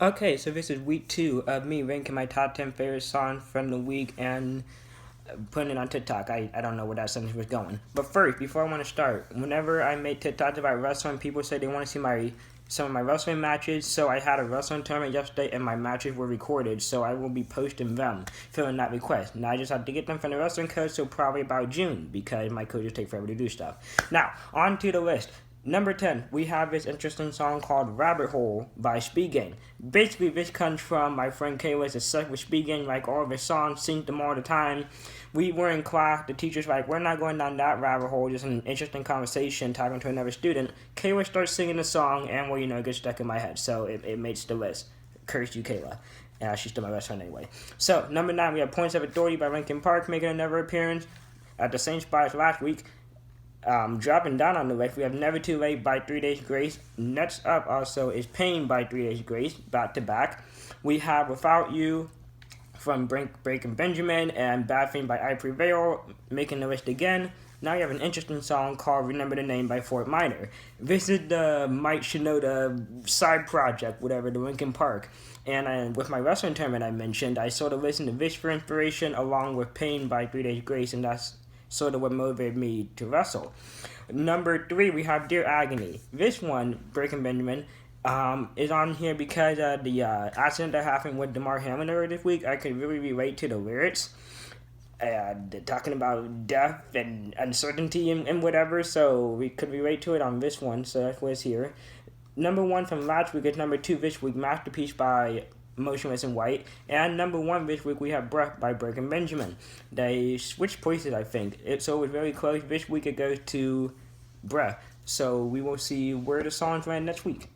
Okay, so this is week 2 of me ranking my top 10 favorite songs from the week and putting it on TikTok. I don't know where that sentence was going. But first, before I want to start, whenever I make TikToks about wrestling, people say they want to see some of my wrestling matches. So I had a wrestling tournament yesterday and my matches were recorded. So I will be posting them, filling that request. Now I just have to get them from the wrestling coach, so probably about June because my coaches take forever to do stuff. Now, on to the list. Number 10, we have this interesting song called Rabbit Hole by Speed Gang. Basically, this comes from my friend Kayla's obsessed with Speed Gang, like all of his songs, sings them all the time. We were in class, the teacher's like, we're not going down that rabbit hole, just an interesting conversation talking to another student. Kayla starts singing the song, and well, it gets stuck in my head, so it makes the list. Curse you, Kayla. She's still my best friend anyway. So, number 9, we have Points of Authority by Linkin Park making another appearance at the same spot as last week. Dropping down on the list, we have Never Too Late by 3 Days Grace. Next up also is Pain by 3 Days Grace, back to back. We have Without You from Breaking Benjamin and Bad Thing by I Prevail making the list again. Now we have an interesting song called Remember the Name by Fort Minor. This is the Mike Shinoda side project, whatever, the Linkin Park. And with my wrestling tournament I mentioned, I sort of listened to this for inspiration along with Pain by 3 Days Grace, and that's sort of what motivated me to wrestle. Number 3, we have Dear Agony. This one, Breaking Benjamin, is on here because of the accident that happened with Damar Hamlin earlier this week. I could really relate to the lyrics. Talking about death and uncertainty and whatever, so we could relate to it on this one, so that's what's here. Number 1 from last week is number 2 this week, Masterpiece by Motionless in White. And number 1 this week we have Breath by Breaking Benjamin. They switched places, I think. So it was very close. This week it goes to Breath. So we will see where the songs land next week.